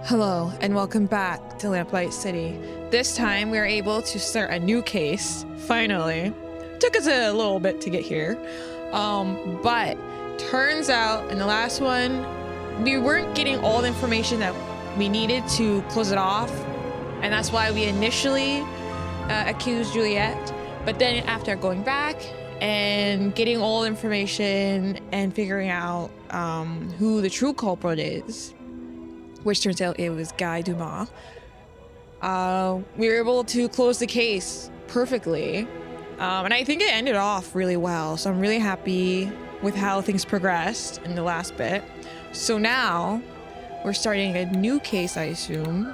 Hello, and welcome back to Lamplight City. This time we are able to start a new case, finally. Took us a little bit to get here. But turns out in the last one, we weren't getting all the information that we needed to close it off. And that's why we initially accused Juliet. But then after going back and getting all the information and figuring out who the true culprit is, which turns out it was Guy Dumas, we were able to close the case perfectly. And I think it ended off really well. So I'm really happy with how things progressed in the last bit. So now we're starting a new case, I assume.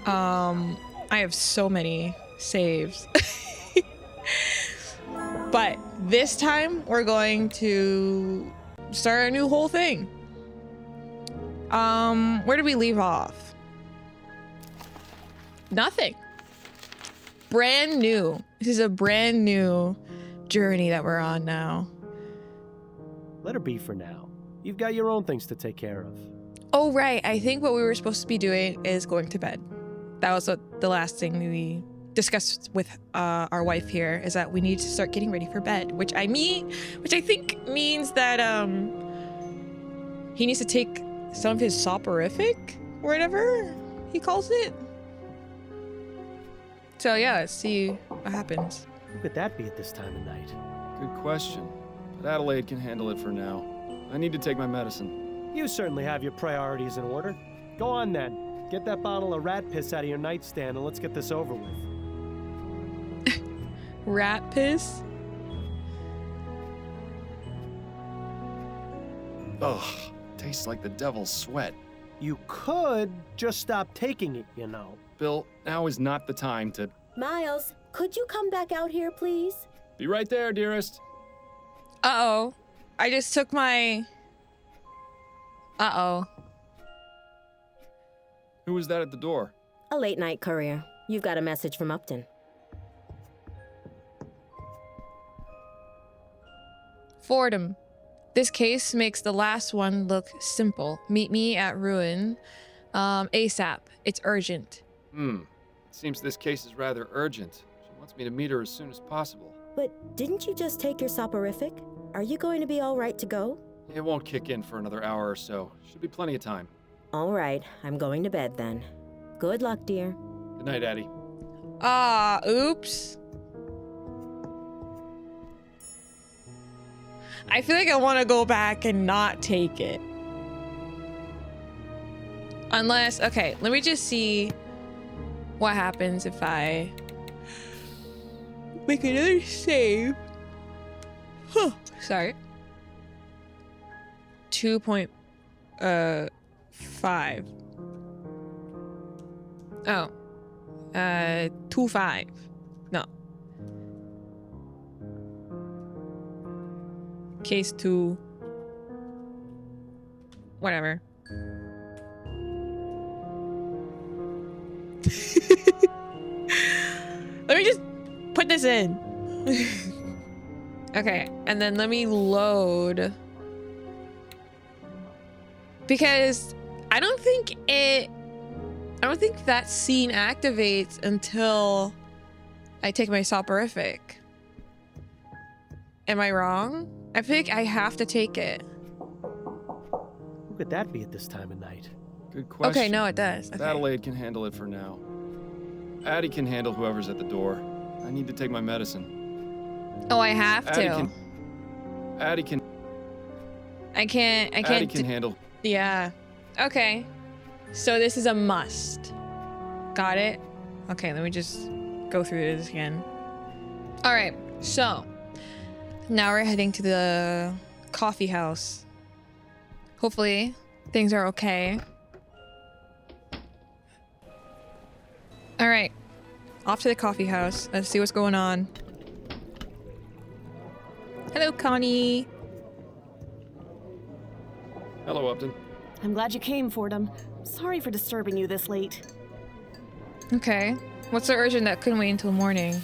I have so many saves. But this time we're going to start a new whole thing. Where did we leave off? Nothing. Brand new. This is a brand new journey that we're on now. Let her be for now. You've got your own things to take care of. Oh, right. I think what we were supposed to be doing is going to bed. That was the last thing we discussed with our wife here, is that we need to start getting ready for bed, which I think means that he needs to take some of his soporific, whatever he calls it. So yeah, let's see what happens. Who could that be at this time of night? Good question, but Adelaide can handle it for now. I need to take my medicine. You certainly have your priorities in order. Go on then. Get that bottle of rat piss out of your nightstand and let's get this over with. Rat piss? Ugh, tastes like the devil's sweat. You could just stop taking it, you know. Bill, now is not the time to... Miles, could you come back out here, please? Be right there, dearest. Uh-oh. I just took my... Uh-oh. Who was that at the door? A late-night courier. You've got a message from Upton. Fordham. This case makes the last one look simple. Meet me at Ruin. ASAP. It's urgent. Seems this case is rather urgent. She wants me to meet her as soon as possible. But didn't you just take your soporific? Are you going to be all right to go? It won't kick in for another hour or so. Should be plenty of time. All right, I'm going to bed then. Good luck, dear. Good night, Addie. Oops. I feel like I want to go back and not take it. Unless, okay, let me just see what happens if I make another save. Sorry. 2.5. Oh. 2.5. No. Case 2. Whatever. Let me just put this in. Okay, and then let me load. Because I don't think that scene activates until I take my soporific. Am I wrong? I think I have to take it. Who could that be at this time of night? Good question. Okay, no, it does. Okay. Adelaide can handle it for now. Addie can handle whoever's at the door. I need to take my medicine. Oh, I have to. Addie can... I can't. Addie can handle... Yeah. Okay. So this is a must. Got it? Okay, let me just go through this again. All right, so now we're heading to the coffee house. Hopefully things are okay. All right, off to the coffee house. Let's see what's going on. Hello, Connie. Hello, Upton. I'm glad you came, Fordham. Sorry for disturbing you this late. Okay. What's so urgent that couldn't wait until morning?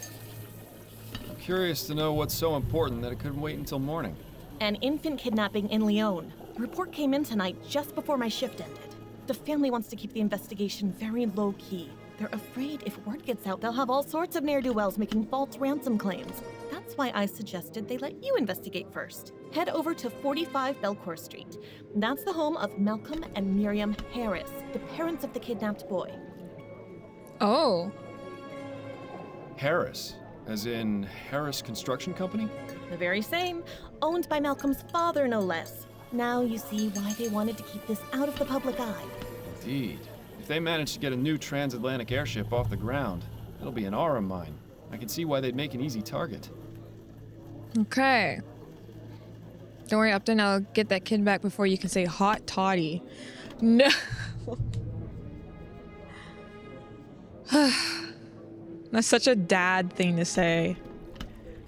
I'm curious to know what's so important that it couldn't wait until morning. An infant kidnapping in Lyon. The report came in tonight just before my shift ended. The family wants to keep the investigation very low-key. They're afraid if word gets out, they'll have all sorts of ne'er-do-wells making false ransom claims. That's why I suggested they let you investigate first. Head over to 45 Belcourt Street. That's the home of Malcolm and Miriam Harris, the parents of the kidnapped boy. Oh. Harris? As in Harris Construction Company? The very same, owned by Malcolm's father, no less. Now you see why they wanted to keep this out of the public eye. Indeed. If they manage to get a new transatlantic airship off the ground, it'll be an aura mine. I can see why they'd make an easy target. Okay. Don't worry, Upton. I'll get that kid back before you can say hot toddy. No. That's such a dad thing to say.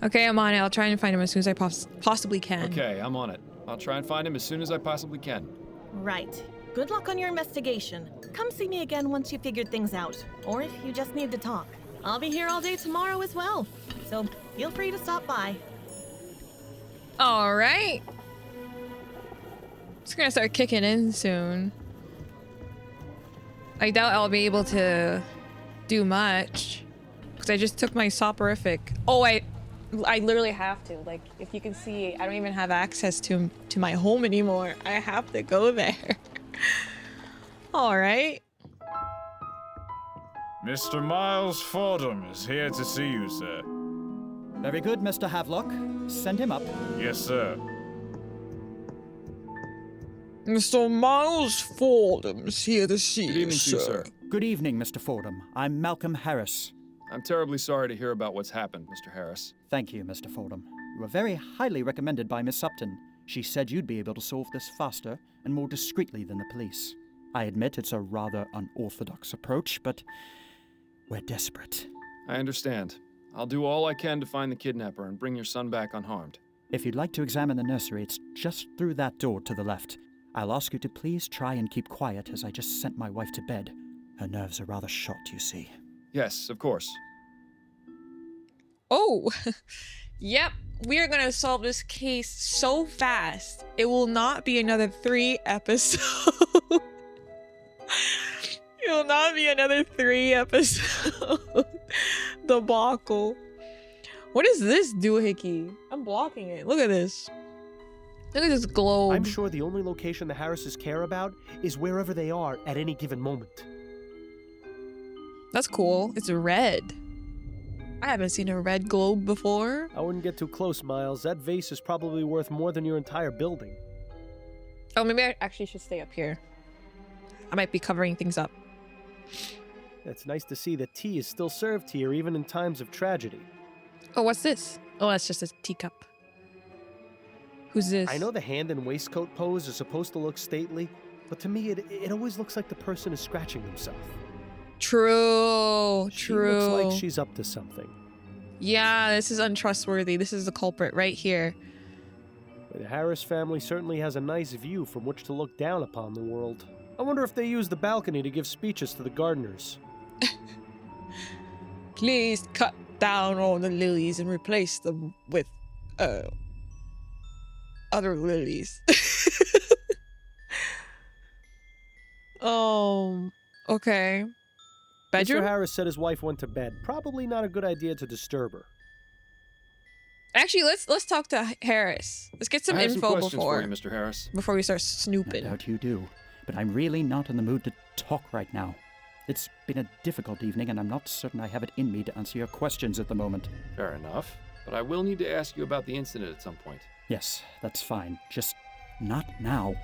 Okay, I'm on it. I'll try and find him as soon as I possibly can. Okay, I'm on it. I'll try and find him as soon as I possibly can. Right. Good luck on your investigation. Come see me again once you've figured things out, or if you just need to talk. I'll be here all day tomorrow as well, so feel free to stop by. All right. It's gonna start kicking in soon. I doubt I'll be able to do much because I just took my soporific. Oh, I literally have to. Like, if you can see, I don't even have access to my home anymore. I have to go there. All right. Mr. Miles Fordham is here to see you, sir. Very good, Mr. Havelock. Send him up. Yes, sir. Mr. Miles Fordham's here to see Good evening to you, sir. Good evening, Mr. Fordham. I'm Malcolm Harris. I'm terribly sorry to hear about what's happened, Mr. Harris. Thank you, Mr. Fordham. You were very highly recommended by Miss Upton. She said you'd be able to solve this faster and more discreetly than the police. I admit it's a rather unorthodox approach, but we're desperate. I understand. I'll do all I can to find the kidnapper and bring your son back unharmed. If you'd like to examine the nursery, it's just through that door to the left. I'll ask you to please try and keep quiet as I just sent my wife to bed. Her nerves are rather shot, you see. Yes, of course. Oh, yep. We are going to solve this case so fast. It will not be another 3 episodes. It will not be another 3 episodes. Debacle. What is this doohickey? I'm blocking it. Look at this. Look at this globe. I'm sure the only location the Harrises care about is wherever they are at any given moment. That's cool. It's red. I haven't seen a red globe before. I wouldn't get too close, Miles. That vase is probably worth more than your entire building. Oh, maybe I actually should stay up here. I might be covering things up. It's nice to see that tea is still served here, even in times of tragedy. Oh, what's this? Oh, that's just a teacup. Who's this? I know the hand and waistcoat pose is supposed to look stately, but to me it always looks like the person is scratching themselves. True. She looks like she's up to something. Yeah, this is untrustworthy. This is the culprit right here. The Harris family certainly has a nice view from which to look down upon the world. I wonder if they use the balcony to give speeches to the gardeners. Please cut down all the lilies and replace them with, other lilies. Okay. Bedroom? Mr. Harris said his wife went to bed. Probably not a good idea to disturb her. Actually, let's talk to Harris. Let's get some I have info some questions for you, before Mr. Harris. we start No snooping. doubt you do, but I'm really not in the mood to talk right now. It's been a difficult evening, and I'm not certain I have it in me to answer your questions at the moment. Fair enough. But I will need to ask you about the incident at some point. Yes, that's fine. Just not now.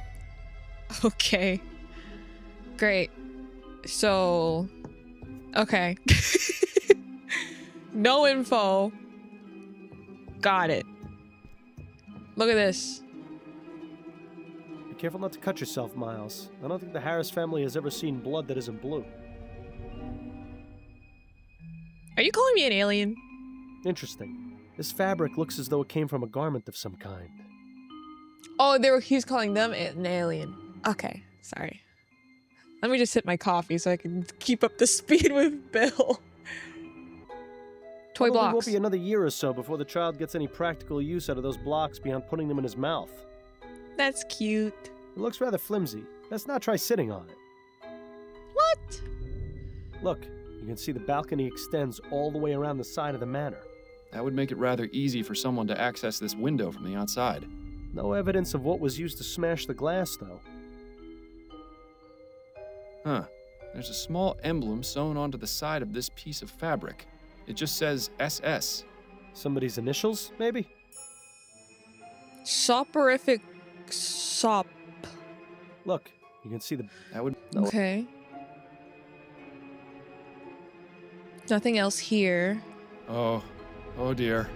Okay. Great. So, okay. No info. Got it. Look at this. Be careful not to cut yourself, Miles. I don't think the Harris family has ever seen blood that isn't blue. Are you calling me an alien? Interesting. This fabric looks as though it came from a garment of some kind. Oh, he's calling them an alien. Okay, sorry. Let me just sip my coffee so I can keep up the speed with Bill. Toy Probably blocks. won't be another year or so before the child gets any practical use out of those blocks beyond putting them in his mouth. That's cute. It looks rather flimsy. Let's not try sitting on it. What? Look, you can see the balcony extends all the way around the side of the manor. That would make it rather easy for someone to access this window from the outside. No evidence of what was used to smash the glass, though. Huh. There's a small emblem sewn onto the side of this piece of fabric. It just says SS. Somebody's initials, maybe? Soporific sop. Look, you can see the... That would... Okay. Nothing else here. Oh dear.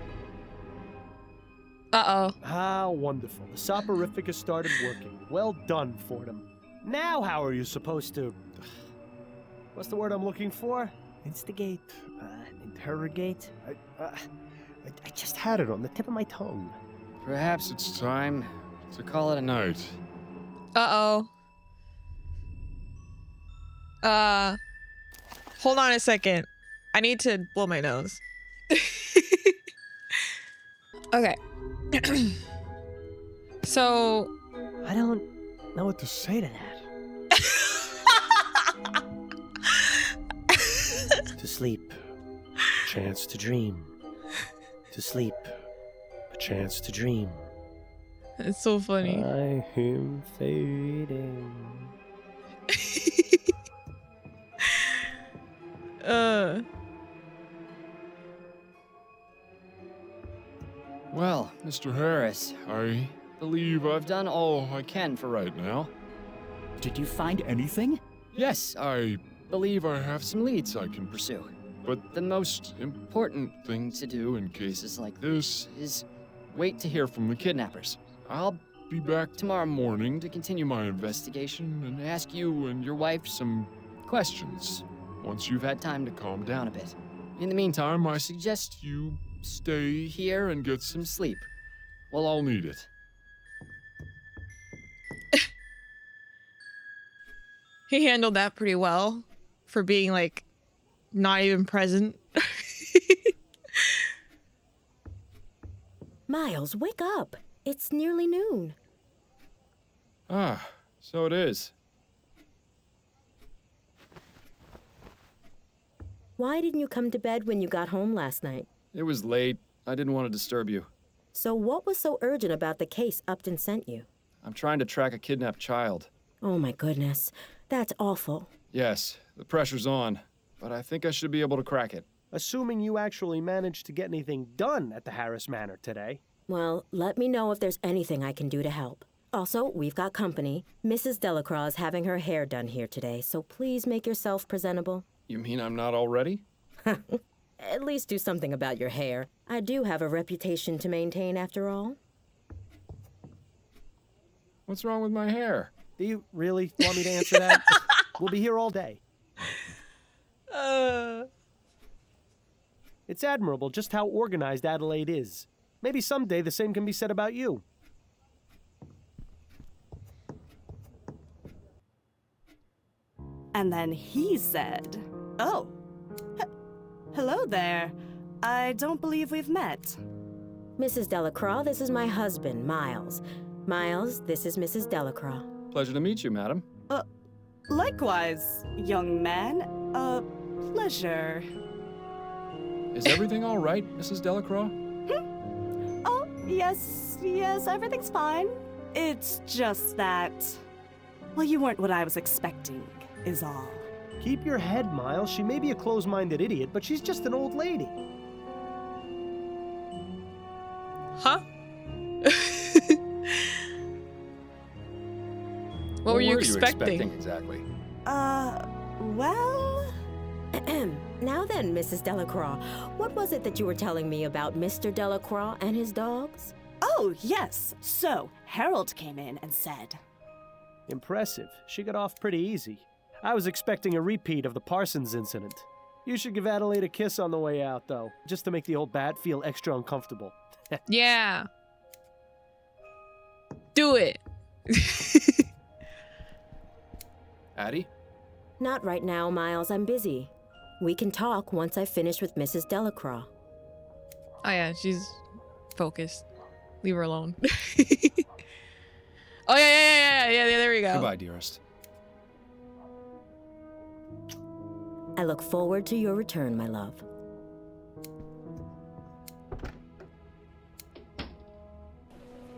Uh-oh. How wonderful. The Soporific has started working. Well done, Fordham. Now how are you supposed to... What's the word I'm looking for? Instigate? Interrogate? I just had it on the tip of my tongue. Perhaps it's time to call it a night. Uh-oh. Hold on a second. I need to blow my nose. Okay. So... I don't know what to say to that. To sleep, a chance to dream. To sleep, a chance to dream. It's so funny. I am fading. Well, Mr. Harris, I believe I've done all I can for right now. Did you find anything? Yes, I believe I have some leads I can pursue. But the most important thing to do in cases like this is wait to hear from the kidnappers. I'll be back tomorrow morning to continue my investigation and ask you and your wife some questions once you've had time to calm down a bit. In the meantime, I suggest you stay here and get some sleep. We'll all need it. He handled that pretty well for being, like, not even present. Miles, wake up. It's nearly noon. Ah, so it is. Why didn't you come to bed when you got home last night? It was late. I didn't want to disturb you. So what was so urgent about the case Upton sent you? I'm trying to track a kidnapped child. Oh my goodness. That's awful. Yes, the pressure's on, but I think I should be able to crack it. Assuming you actually managed to get anything done at the Harris Manor today. Well, let me know if there's anything I can do to help. Also, we've got company. Mrs. Delacroix is having her hair done here today, so please make yourself presentable. You mean I'm not all ready? At least do something about your hair. I do have a reputation to maintain after all. What's wrong with my hair? Do you really want me to answer that? We'll be here all day. It's admirable just how organized Adelaide is. Maybe someday the same can be said about you. And then he said, "Oh, hello there. I don't believe we've met." Mrs. Delacroix, this is my husband, Miles. Miles, this is Mrs. Delacroix. Pleasure to meet you, madam. Likewise, young man. Pleasure. Is everything all right, Mrs. Delacroix? Oh, yes, everything's fine. It's just that, well, you weren't what I was expecting, is all. Keep your head, Miles. She may be a close-minded idiot, but she's just an old lady. Huh? What were you expecting? Exactly? Well... Now then, Mrs. Delacroix, what was it that you were telling me about Mr. Delacroix and his dogs? Oh, yes. So, Harold came in and said... Impressive. She got off pretty easy. I was expecting a repeat of the Parsons incident. You should give Adelaide a kiss on the way out, though, just to make the old bat feel extra uncomfortable. Yeah. Do it. Addie? Not right now, Miles. I'm busy. We can talk once I finish with Mrs. Delacroix. Oh yeah, she's focused. Leave her alone. Oh yeah, there we go. Goodbye, dearest. I look forward to your return, my love.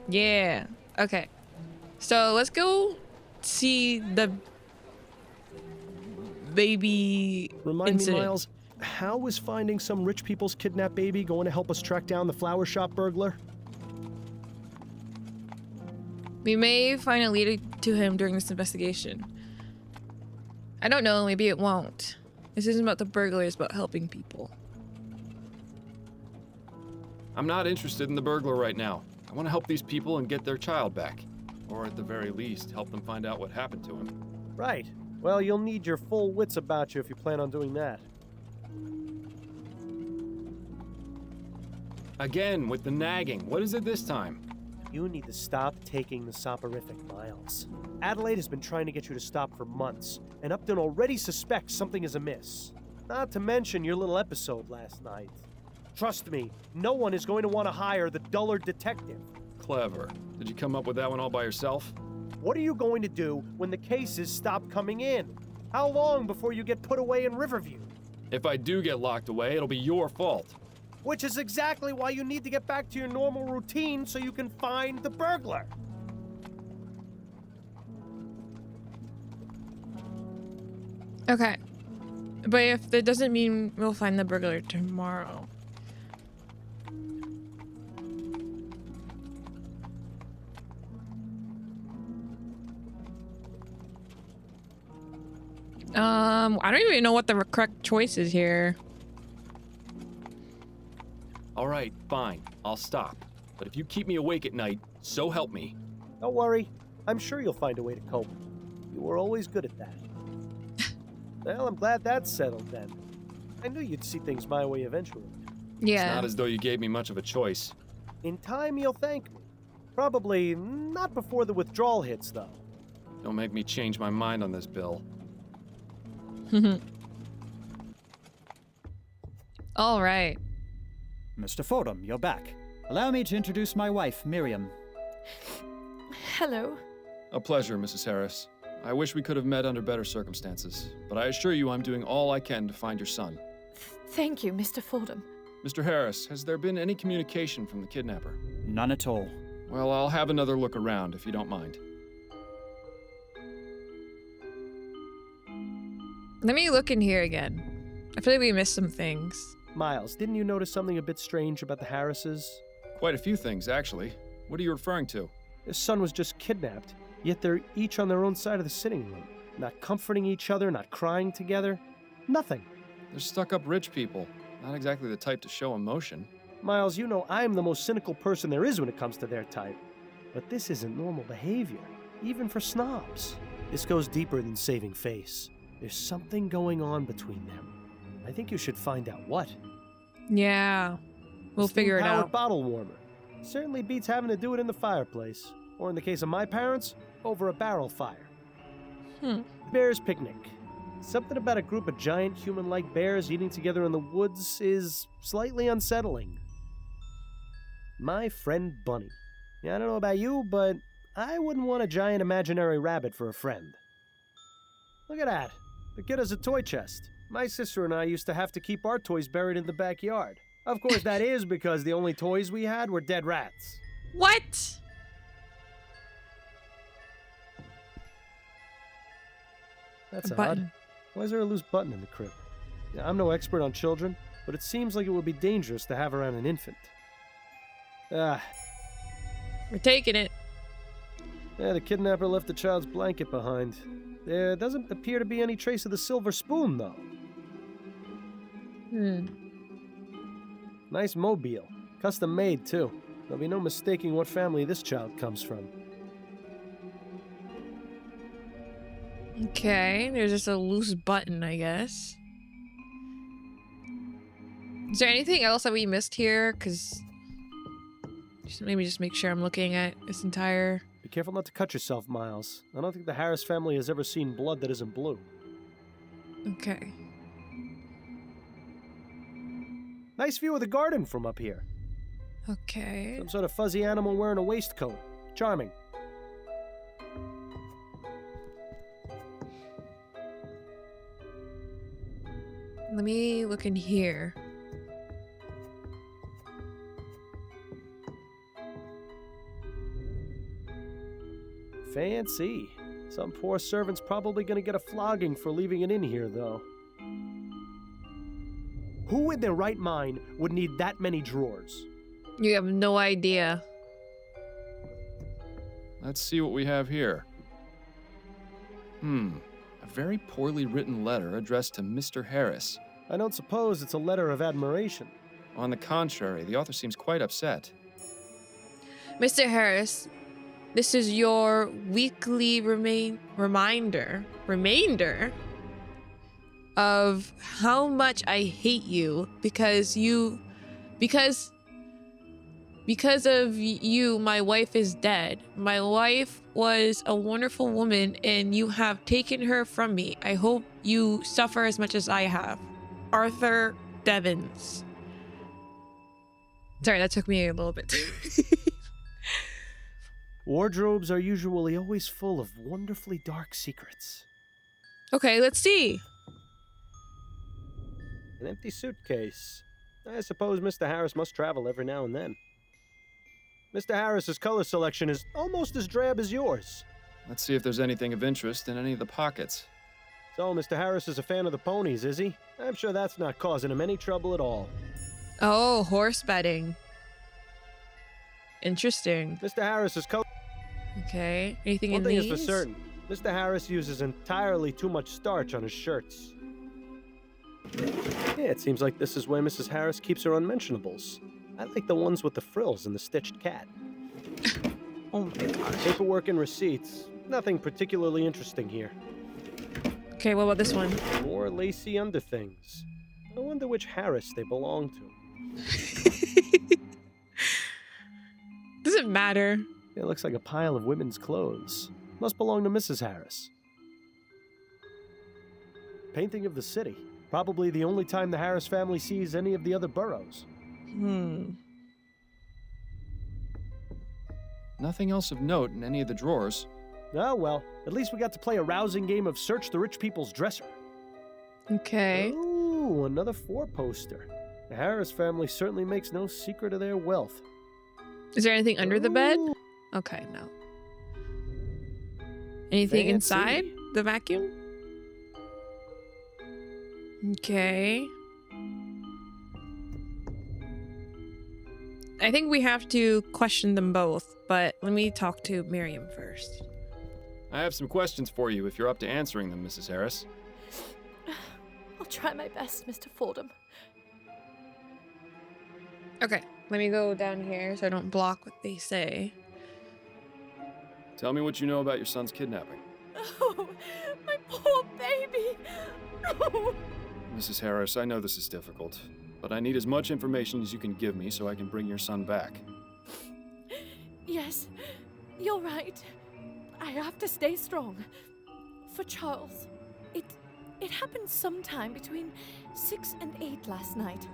Yeah. Okay. So let's go see the baby Remind incident. me, Miles, how was finding some rich people's kidnapped baby going to help us track down the flower shop burglar? We may find a lead to him during this investigation. I don't know, maybe it won't. This isn't about the burglar, it's about helping people. I'm not interested in the burglar right now. I want to help these people and get their child back. Or at the very least, help them find out what happened to him. Right. Well, you'll need your full wits about you if you plan on doing that. Again, with the nagging. What is it this time? You need to stop taking the soporific, Miles. Adelaide has been trying to get you to stop for months, and Upton already suspects something is amiss. Not to mention your little episode last night. Trust me, no one is going to want to hire the dullard detective. Clever. Did you come up with that one all by yourself? What are you going to do when the cases stop coming in? How long before you get put away in Riverview? If I do get locked away, it'll be your fault. Which is exactly why you need to get back to your normal routine so you can find the burglar. Okay. But if that doesn't mean we'll find the burglar tomorrow. I don't even know what the correct choice is here. All right, fine. I'll stop. But if you keep me awake at night, so help me. Don't worry. I'm sure you'll find a way to cope. You were always good at that. Well, I'm glad that's settled then. I knew you'd see things my way eventually. Yeah. It's not as though you gave me much of a choice. In time, you'll thank me. Probably not before the withdrawal hits, though. Don't make me change my mind on this, Bill. All right. Mr. Fordham, you're back. Allow me to introduce my wife, Miriam. Hello. A pleasure, Mrs. Harris. I wish we could have met under better circumstances, but I assure you I'm doing all I can to find your son. Thank you, Mr. Fordham. Mr. Harris, has there been any communication from the kidnapper? None at all. Well, I'll have another look around, if you don't mind. Let me look in here again. I feel like we missed some things. Miles, didn't you notice something a bit strange about the Harrises? Quite a few things, actually. What are you referring to? His son was just kidnapped, yet they're each on their own side of the sitting room. Not comforting each other, not crying together. Nothing. They're stuck-up rich people. Not exactly the type to show emotion. Miles, you know I'm the most cynical person there is when it comes to their type. But this isn't normal behavior, even for snobs. This goes deeper than saving face. There's something going on between them. I think you should find out what. Yeah. We'll figure it Steam-powered out. bottle warmer. Certainly beats having to do it in the fireplace. Or in the case of my parents, over a barrel fire. Bear's picnic. Something about a group of giant human-like bears eating together in the woods is slightly unsettling. My friend Bunny. Yeah, I don't know about you, but I wouldn't want a giant imaginary rabbit for a friend. Look at that. The kid has a toy chest. My sister and I used to have to keep our toys buried in the backyard. Of course, that is because the only toys we had were dead rats. What? That's A odd. button. Why is there a loose button in the crib? Yeah, I'm no expert on children, but it seems like it would be dangerous to have around an infant. Ah, We're taking it. yeah, the kidnapper left the child's blanket behind. There doesn't appear to be any trace of the silver spoon, though. Nice mobile. Custom made, too. There'll be no mistaking what family this child comes from. Okay, there's just a loose button, I guess. Is there anything else that we missed here? Because maybe just make sure I'm looking at this entire... Be careful not to cut yourself, Miles. I don't think the Harris family has ever seen blood that isn't blue. Okay. Nice view of the garden from up here. Okay. Some sort of fuzzy animal wearing a waistcoat. Charming. Let me look in here. Fancy. Some poor servant's probably gonna get a flogging for leaving it in here, though. Who in their right mind would need that many drawers? You have no idea. Let's see what we have here. A very poorly written letter addressed to Mr. Harris. I don't suppose it's a letter of admiration. On the contrary, the author seems quite upset. Mr. Harris, this is your weekly reminder of how much I hate you because of you, my wife is dead. My wife was a wonderful woman and you have taken her from me. I hope you suffer as much as I have. Arthur Devons. Sorry, that took me a little bit. Wardrobes are usually always full of wonderfully dark secrets. Okay, let's see. An empty suitcase. I suppose Mr. Harris must travel every now and then. Mr. Harris's color selection is almost as drab as yours. Let's see if there's anything of interest in any of the pockets. So, Mr. Harris is a fan of the ponies, is he? I'm sure that's not causing him any trouble at all. Oh, horse betting. Interesting. Mr. Harris's color... Okay, anything One in thing these? is for certain. Mr. Harris uses entirely too much starch on his shirts. Yeah, it seems like this is where Mrs. Harris keeps her unmentionables. I like the ones with the frills and the stitched cat. Oh my gosh. Paperwork and receipts. Nothing particularly interesting here. Okay, what about this one? More lacy underthings. I wonder which Harris they belong to. Doesn't matter. It looks like a pile of women's clothes. Must belong to Mrs. Harris. Painting of the city. Probably the only time the Harris family sees any of the other boroughs. Nothing else of note in any of the drawers. Oh, well, at least we got to play a rousing game of Search the Rich People's Dresser. Okay. Ooh, another four-poster. The Harris family certainly makes no secret of their wealth. Is there anything under the bed? Ooh. Okay, no. Anything Fancy. inside the vacuum? Okay. I think we have to question them both, but let me talk to Miriam first. I have some questions for you if you're up to answering them, Mrs. Harris. I'll try my best, Mr. Fordham. Okay, let me go down here so I don't block what they say. Tell me what you know about your son's kidnapping. Oh, my poor baby. Oh. Mrs. Harris, I know this is difficult, but I need as much information as you can give me so I can bring your son back. Yes, you're right. I have to stay strong. For Charles, it happened sometime between 6 and 8 last night.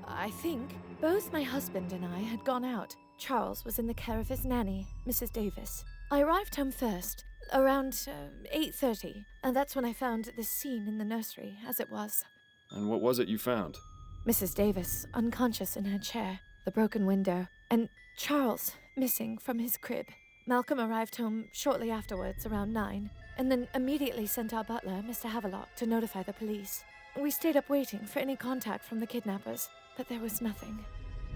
I think both my husband and I had gone out. Charles was in the care of his nanny, Mrs. Davis. I arrived home first, around 8:30, and that's when I found this scene in the nursery, as it was. And what was it you found? Mrs. Davis, unconscious in her chair, the broken window, and Charles missing from his crib. Malcolm arrived home shortly afterwards, around 9, and then immediately sent our butler, Mr. Havelock, to notify the police. We stayed up waiting for any contact from the kidnappers, but there was nothing.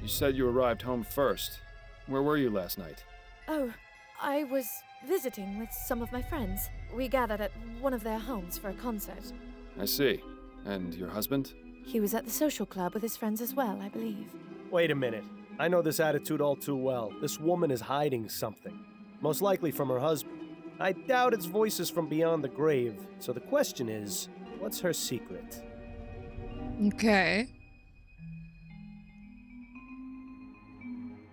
You said you arrived home first. Where were you last night? Oh, I was visiting with some of my friends. We gathered at one of their homes for a concert. I see. And your husband? He was at the social club with his friends as well, I believe. Wait a minute. I know this attitude all too well. This woman is hiding something. Most likely from her husband. I doubt it's voices from beyond the grave. So the question is, what's her secret? Okay.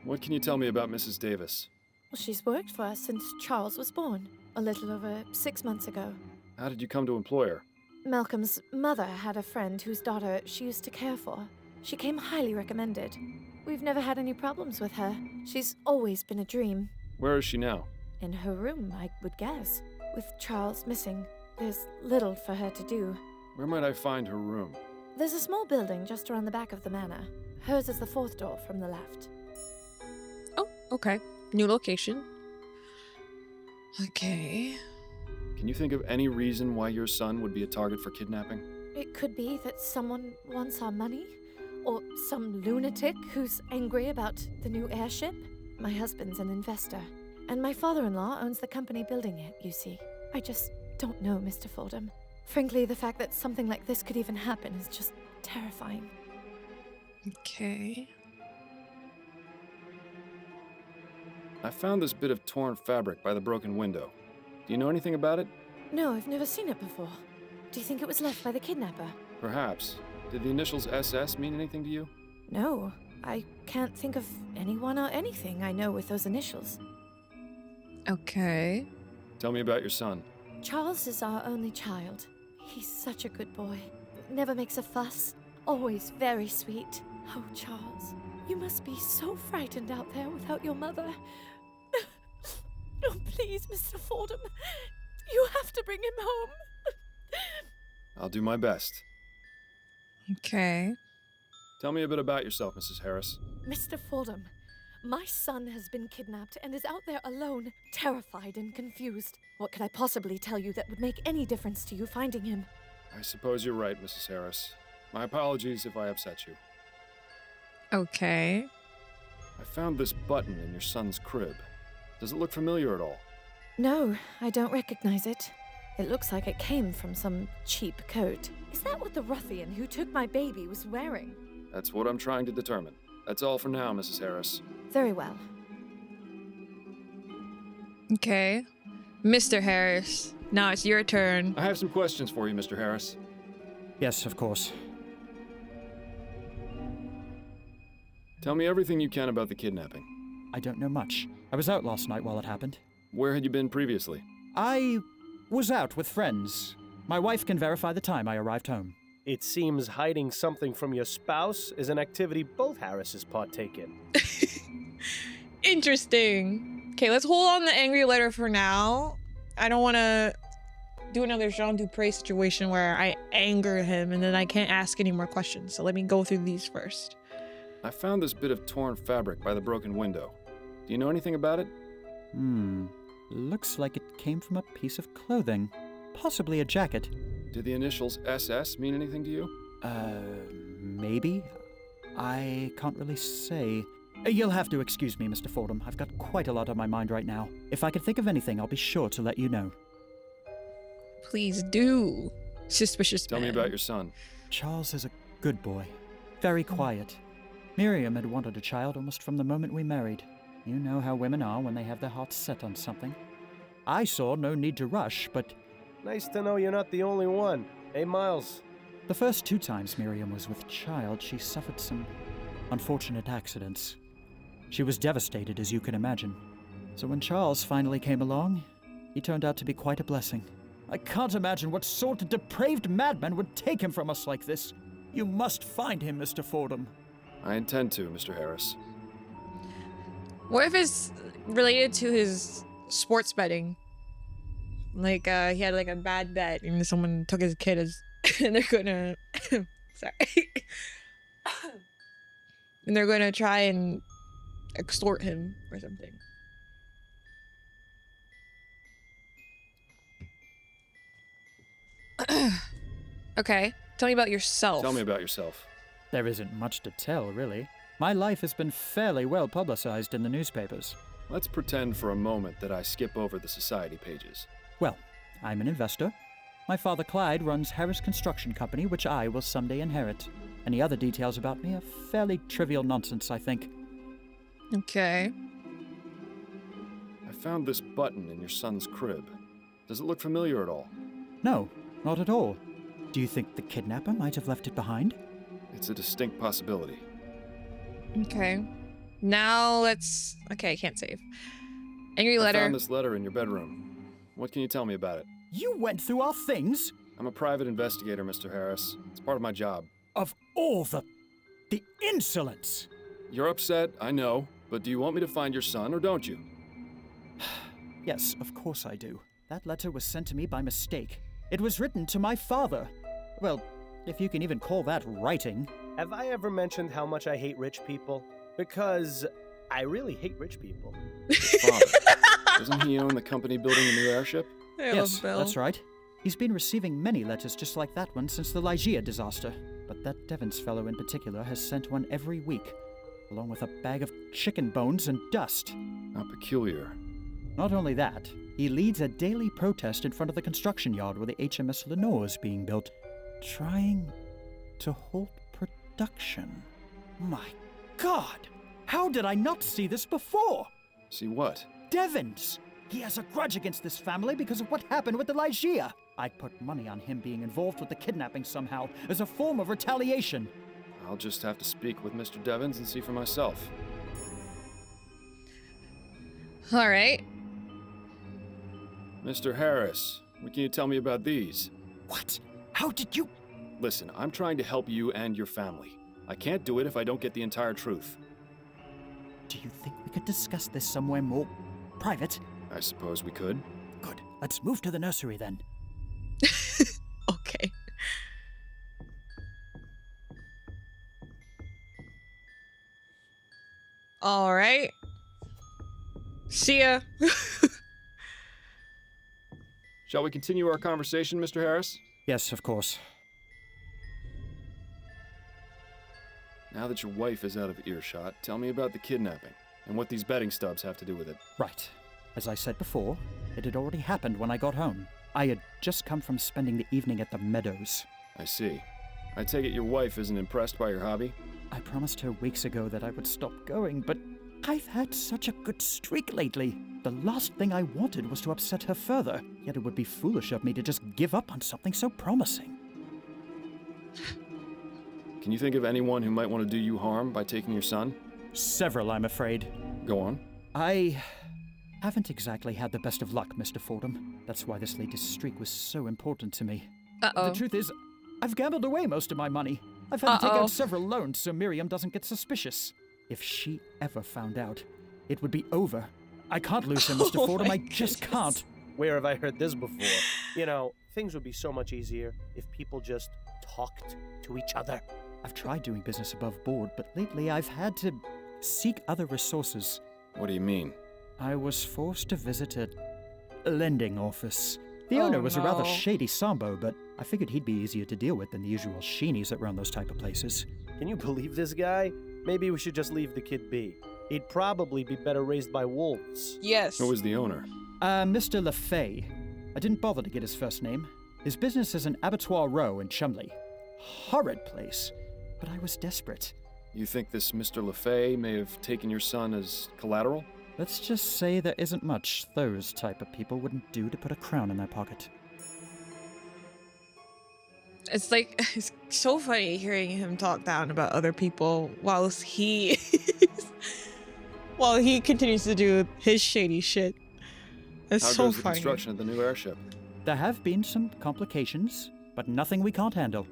What can you tell me about Mrs. Davis? Well, she's worked for us since Charles was born, a little over 6 months ago. How did you come to employ her? Malcolm's mother had a friend whose daughter she used to care for. She came highly recommended. We've never had any problems with her. She's always been a dream. Where is she now? In her room, I would guess. With Charles missing, there's little for her to do. Where might I find her room? There's a small building just around the back of the manor. Hers is the fourth door from the left. Oh, okay. New location. Okay. Can you think of any reason why your son would be a target for kidnapping? It could be that someone wants our money, or some lunatic who's angry about the new airship. My husband's an investor, and my father-in-law owns the company building it, you see. I just don't know, Mr. Fordham. Frankly, the fact that something like this could even happen is just terrifying. Okay. I found this bit of torn fabric by the broken window. Do you know anything about it? No, I've never seen it before. Do you think it was left by the kidnapper? Perhaps. Did the initials SS mean anything to you? No, I can't think of anyone or anything I know with those initials. Okay. Tell me about your son. Charles is our only child. He's such a good boy. Never makes a fuss. Always very sweet. Oh, Charles, you must be so frightened out there without your mother. Oh, please, Mr. Fordham. You have to bring him home. I'll do my best. Okay. Tell me a bit about yourself, Mrs. Harris. Mr. Fordham, my son has been kidnapped and is out there alone, terrified and confused. What could I possibly tell you that would make any difference to you finding him? I suppose you're right, Mrs. Harris. My apologies if I upset you. Okay. I found this button in your son's crib. Does it look familiar at all? No, I don't recognize it. It looks like it came from some cheap coat. Is that what the ruffian who took my baby was wearing? That's what I'm trying to determine. That's all for now, Mrs. Harris. Very well. Okay. Mr. Harris, now it's your turn. I have some questions for you, Mr. Harris. Yes, of course. Tell me everything you can about the kidnapping. I don't know much. I was out last night while it happened. Where had you been previously? I was out with friends. My wife can verify the time I arrived home. It seems hiding something from your spouse is an activity both Harrises partake in. Interesting. Okay, let's hold on the angry letter for now. I don't want to do another Jean Dupre situation where I anger him and then I can't ask any more questions. So let me go through these first. I found this bit of torn fabric by the broken window. Do you know anything about it? Looks like it came from a piece of clothing. Possibly a jacket. Did the initials SS mean anything to you? Maybe? I can't really say. You'll have to excuse me, Mr. Fordham. I've got quite a lot on my mind right now. If I can think of anything, I'll be sure to let you know. Please do. Suspicious Tell me man. about your son. Charles is a good boy. Very quiet. Miriam had wanted a child almost from the moment we married. You know how women are when they have their hearts set on something. I saw no need to rush, but... Nice to know you're not the only one. Hey, Miles. The first 2 times Miriam was with child, she suffered some unfortunate accidents. She was devastated, as you can imagine. So when Charles finally came along, he turned out to be quite a blessing. I can't imagine what sort of depraved madman would take him from us like this. You must find him, Mr. Fordham. I intend to, Mr. Harris. What if it's related to his sports betting? Like, he had like a bad bet and someone took his kid as, and they're gonna, sorry. And they're gonna try and extort him or something. Okay, tell me about yourself. Tell me about yourself. There isn't much to tell, really. My life has been fairly well publicized in the newspapers. Let's pretend for a moment that I skip over the society pages. Well, I'm an investor. My father Clyde runs Harris Construction Company, which I will someday inherit. Any other details about me are fairly trivial nonsense, I think. Okay. I found this button in your son's crib. Does it look familiar at all? No, not at all. Do you think the kidnapper might have left it behind? It's a distinct possibility. Okay. Now let's... Okay, I can't save. Angry letter. I found this letter in your bedroom. What can you tell me about it? You went through our things? I'm a private investigator, Mr. Harris. It's part of my job. Of all the insolence! You're upset, I know, but do you want me to find your son or don't you? Yes, of course I do. That letter was sent to me by mistake. It was written to my father. Well, If you can even call that writing. Have I ever mentioned how much I hate rich people? Because I really hate rich people. Father, doesn't he own the company building the new airship? Yes, that's right. He's been receiving many letters just like that one since the Lygia disaster. But that Devons fellow in particular has sent one every week, along with a bag of chicken bones and dust. How peculiar. Not only that, he leads a daily protest in front of the construction yard where the HMS Lenore is being built, trying to halt production. My God! How did I not see this before? See what? Devons! He has a grudge against this family because of what happened with the Lygia. I'd put money on him being involved with the kidnapping somehow, as a form of retaliation. I'll just have to speak with Mr. Devons and see for myself. All right. Mr. Harris, what can you tell me about these? What? How did you... Listen, I'm trying to help you and your family. I can't do it if I don't get the entire truth. Do you think we could discuss this somewhere more private? I suppose we could. Good. Let's move to the nursery then. Okay. All right. See ya. Shall we continue our conversation, Mr. Harris? Yes, of course. Now that your wife is out of earshot, tell me about the kidnapping and what these betting stubs have to do with it. Right. As I said before, it had already happened when I got home. I had just come from spending the evening at the meadows. I see. I take it your wife isn't impressed by your hobby? I promised her weeks ago that I would stop going, but I've had such a good streak lately. The last thing I wanted was to upset her further, yet it would be foolish of me to just give up on something so promising. Can you think of anyone who might want to do you harm by taking your son? Several, I'm afraid. Go on. I haven't exactly had the best of luck, Mr. Fordham. That's why this latest streak was so important to me. Uh-oh. The truth is, I've gambled away most of my money. I've had to take out several loans so Miriam doesn't get suspicious. If she ever found out, it would be over. I can't lose him, Mr. Fordham. I just can't. Where have I heard this before? You know, things would be so much easier if people just talked to each other. I've tried doing business above board, but lately I've had to seek other resources. What do you mean? I was forced to visit a lending office. The owner was a rather shady Sambo, but I figured he'd be easier to deal with than the usual sheenies that run those type of places. Can you believe this guy? Maybe we should just leave the kid be. He'd probably be better raised by wolves. Yes. Who was the owner? Mr. LeFay. I didn't bother to get his first name. His business is an abattoir row in Chumley. Horrid place, but I was desperate. You think this Mr. LeFay may have taken your son as collateral? Let's just say there isn't much those type of people wouldn't do to put a crown in their pocket. It's like, it's so funny hearing him talk down about other people whilst he while he continues to do his shady shit. It's How so goes the funny. construction of the new airship? There have been some complications, but nothing we can't handle.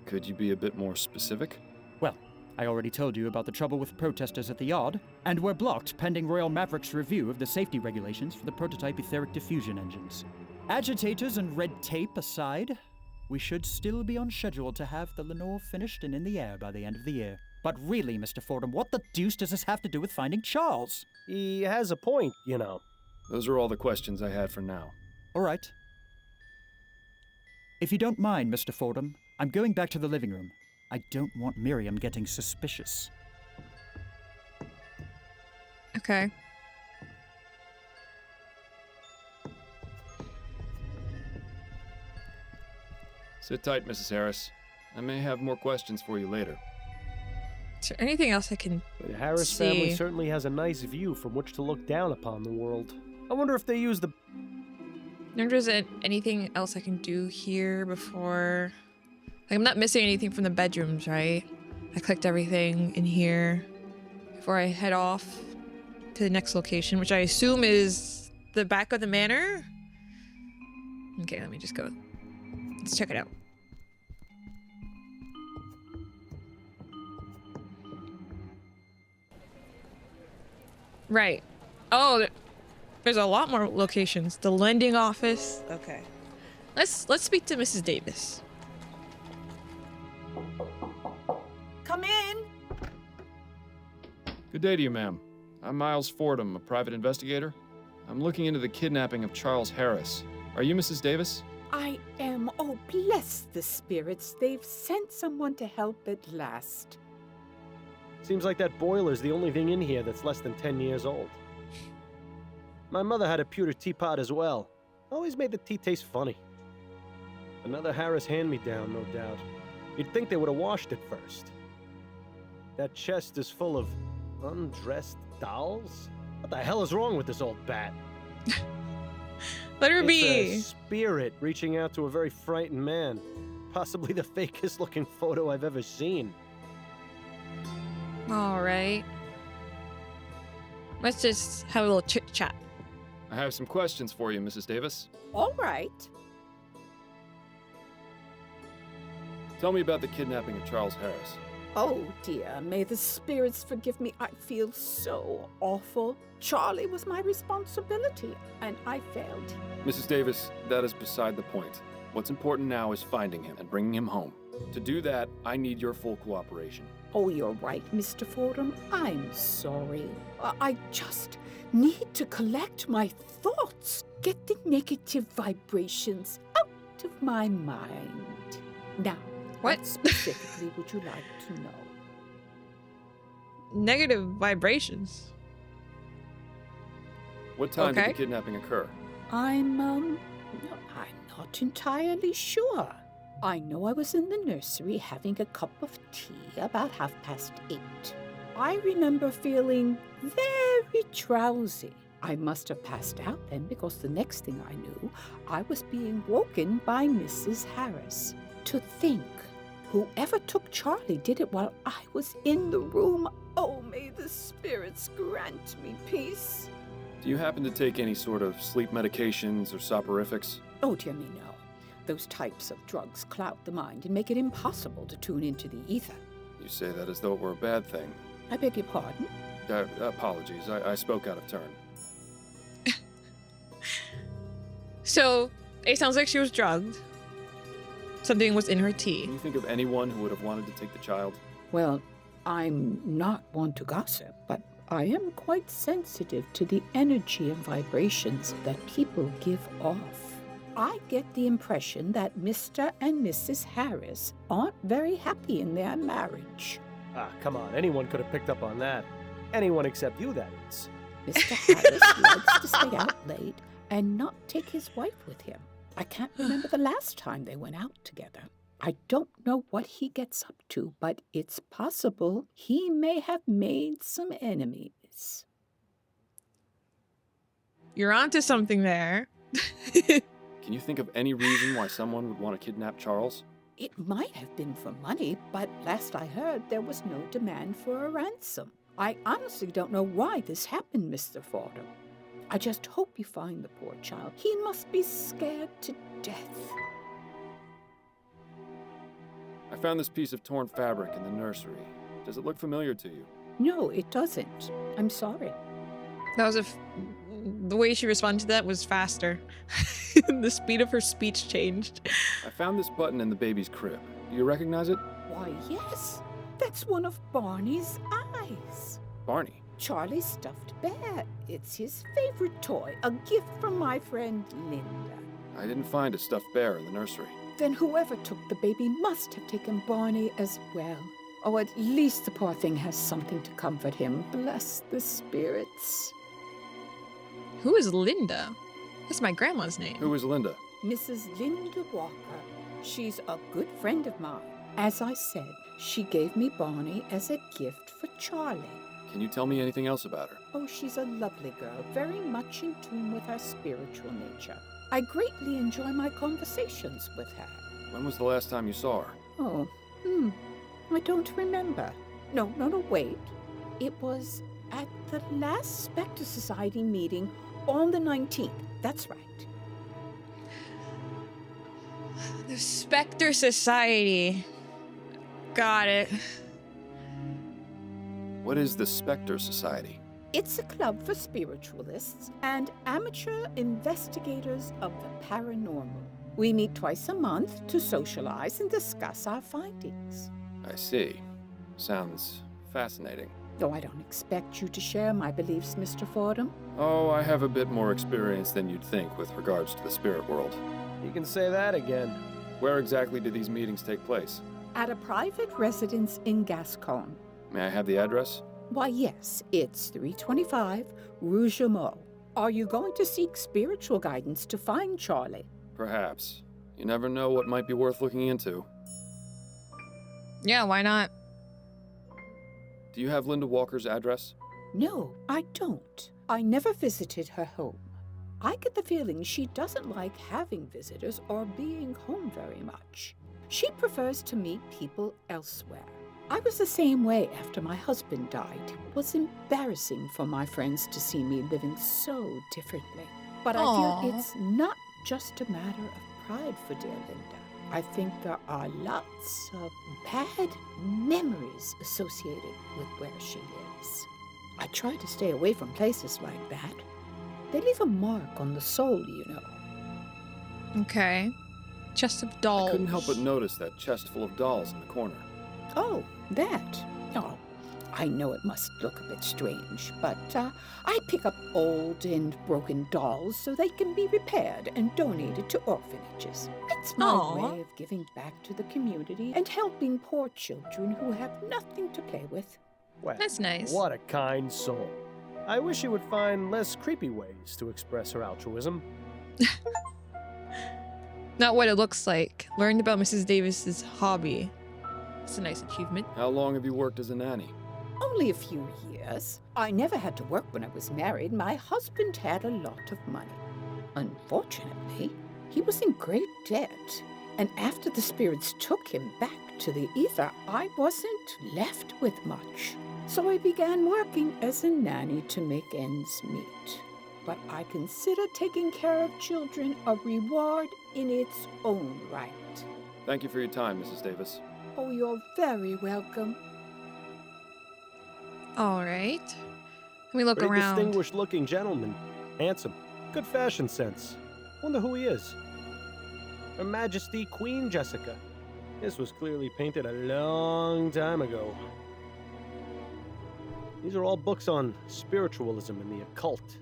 Could you be a bit more specific? Well, I already told you about the trouble with protesters at the yard, and we're blocked pending Royal Maverick's review of the safety regulations for the prototype etheric diffusion engines. Agitators and red tape aside, we should still be on schedule to have the Lenore finished and in the air by the end of the year. But really, Mr. Fordham, what the deuce does this have to do with finding Charles? He has a point, you know. Those are all the questions I had for now. All right. If you don't mind, Mr. Fordham, I'm going back to the living room. I don't want Miriam getting suspicious. Okay. Sit tight, Mrs. Harris. I may have more questions for you later. Is there anything else I can The Harris see? family certainly has a nice view from which to look down upon the world. I wonder if they use the... I wonder if there's anything else I can do here before... Like, I'm not missing anything from the bedrooms, right? I clicked everything in here before I head off to the next location, which I assume is the back of the manor? Okay, let me just go. Let's check it out. Right. Oh, there's a lot more locations. The lending office. Okay. Let's speak to Mrs. Davis. Good day to you, ma'am. I'm Miles Fordham, a private investigator. I'm looking into the kidnapping of Charles Harris. Are you Mrs. Davis? I am. Oh, bless the spirits. They've sent someone to help at last. Seems like that boiler's the only thing in here that's less than 10 years old. My mother had a pewter teapot as well. Always made the tea taste funny. Another Harris hand-me-down, no doubt. You'd think they would have washed it first. That chest is full of undressed dolls? What the hell is wrong with this old bat? Let her It's be. a spirit reaching out to a very frightened man. Possibly the fakest looking photo I've ever seen. All right. Let's just have a little chit chat. I have some questions for you, Mrs. Davis. All right. Tell me about the kidnapping of Charles Harris. Oh, dear. May the spirits forgive me. I feel so awful. Charlie was my responsibility, and I failed. Mrs. Davis, that is beside the point. What's important now is finding him and bringing him home. To do that, I need your full cooperation. Oh, you're right, Mr. Fordham. I'm sorry. I just need to collect my thoughts, get the negative vibrations out of my mind. Now, what specifically would you like to know? Negative vibrations. What time did Okay. the kidnapping occur? I'm not entirely sure. I know I was in the nursery having a cup of tea about 8:30. I remember feeling very drowsy. I must have passed out then because the next thing I knew, I was being woken by Mrs. Harris. To think, whoever took Charlie did it while I was in the room. Oh, may the spirits grant me peace. Do you happen to take any sort of sleep medications or soporifics? Oh, dear me, no. Those types of drugs cloud the mind and make it impossible to tune into the ether. You say that as though it were a bad thing. I beg your pardon? Apologies, I spoke out of turn. So, it sounds like she was drugged. Something was in her tea. Can you think of anyone who would have wanted to take the child? Well, I'm not one to gossip, but I am quite sensitive to the energy and vibrations that people give off. I get the impression that Mr. and Mrs. Harris aren't very happy in their marriage. Ah, come on. Anyone could have picked up on that. Anyone except you, that is. Mr. Harris likes to stay out late and not take his wife with him. I can't remember the last time they went out together. I don't know what he gets up to, but it's possible he may have made some enemies. You're onto something there. Can you think of any reason why someone would want to kidnap Charles? It might have been for money, but last I heard, there was no demand for a ransom. I honestly don't know why this happened, Mr. Fordham. I just hope you find the poor child. He must be scared to death. I found this piece of torn fabric in the nursery. Does it look familiar to you? No, it doesn't. I'm sorry. That was the way she responded to that was faster. The speed of her speech changed. I found this button in the baby's crib. Do you recognize it? Why, yes. That's one of Barney's eyes. Barney? Charlie's stuffed bear. It's his favorite toy, a gift from my friend Linda. I didn't find a stuffed bear in the nursery. Then whoever took the baby must have taken Barney as well. Oh, at least the poor thing has something to comfort him. Bless the spirits. Who is Linda? That's my grandma's name. Who is Linda? Mrs. Linda Walker. She's a good friend of mine. As I said, she gave me Barney as a gift for Charlie. Can you tell me anything else about her? Oh, she's a lovely girl, very much in tune with her spiritual nature. I greatly enjoy my conversations with her. When was the last time you saw her? Oh, I don't remember. No, wait. It was at the last Spectre Society meeting on the 19th. That's right. The Spectre Society. Got it. What is the Spectre Society? It's a club for spiritualists and amateur investigators of the paranormal. We meet twice a month to socialize and discuss our findings. I see. Sounds fascinating. Though I don't expect you to share my beliefs, Mr. Fordham. Oh, I have a bit more experience than you'd think with regards to the spirit world. You can say that again. Where exactly do these meetings take place? At a private residence in Gascon. May I have the address? Why, yes, it's 325 Rue Jameau. Are you going to seek spiritual guidance to find Charlie? Perhaps. You never know what might be worth looking into. Yeah, why not? Do you have Linda Walker's address? No, I don't. I never visited her home. I get the feeling she doesn't like having visitors or being home very much. She prefers to meet people elsewhere. I was the same way after my husband died. It was embarrassing for my friends to see me living so differently. But I feel it's not just a matter of pride for dear Linda. I think there are lots of bad memories associated with where she lives. I try to stay away from places like that. They leave a mark on the soul, you know. Okay. Chest of dolls. I couldn't help but notice that chest full of dolls in the corner. Oh, that. Oh, I know it must look a bit strange, but I pick up old and broken dolls so they can be repaired and donated to orphanages. It's my way of giving back to the community and helping poor children who have nothing to play with. Well, that's nice. What a kind soul. I wish she would find less creepy ways to express her altruism. Not what it looks like. Learned about Mrs. Davis's hobby. That's a nice achievement. How long have you worked as a nanny? Only a few years. I never had to work when I was married. My husband had a lot of money. Unfortunately, he was in great debt. And after the spirits took him back to the ether, I wasn't left with much. So I began working as a nanny to make ends meet. But I consider taking care of children a reward in its own right. Thank you for your time, Mrs. Davis. Oh, you're very welcome. All right. Let me look Pretty around. distinguished-looking gentleman. Handsome. Good fashion sense. Wonder who he is. Her Majesty Queen Jessica. This was clearly painted a long time ago. These are all books on spiritualism and the occult.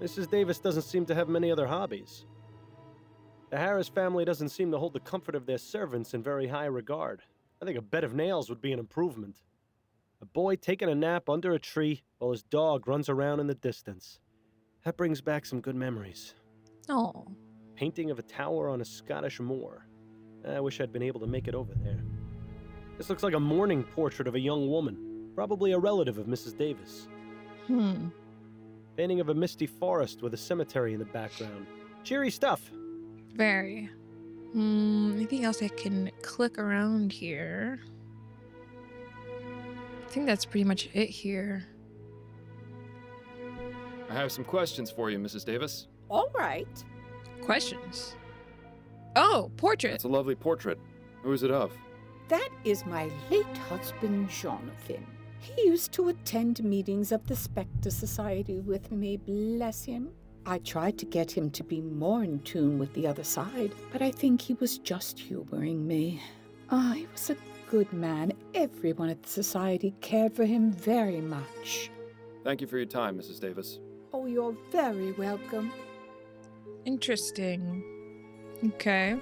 Mrs. Davis doesn't seem to have many other hobbies. The Harris family doesn't seem to hold the comfort of their servants in very high regard. I think a bed of nails would be an improvement. A boy taking a nap under a tree while his dog runs around in the distance. That brings back some good memories. Oh. Painting of a tower on a Scottish moor. I wish I'd been able to make it over there. This looks like a mourning portrait of a young woman. Probably a relative of Mrs. Davis. Painting of a misty forest with a cemetery in the background. Cheery stuff. Very. Anything else I can click around here? I think that's pretty much it here. I have some questions for you, Mrs. Davis. All right. Questions? Oh, portrait. It's a lovely portrait. Who is it of? That is my late husband, Jonathan. He used to attend meetings of the Spectre Society with me, bless him. I tried to get him to be more in tune with the other side, but I think he was just humoring me. He was a good man. Everyone at the Society cared for him very much. Thank you for your time, Mrs. Davis. Oh, you're very welcome. Interesting. Okay.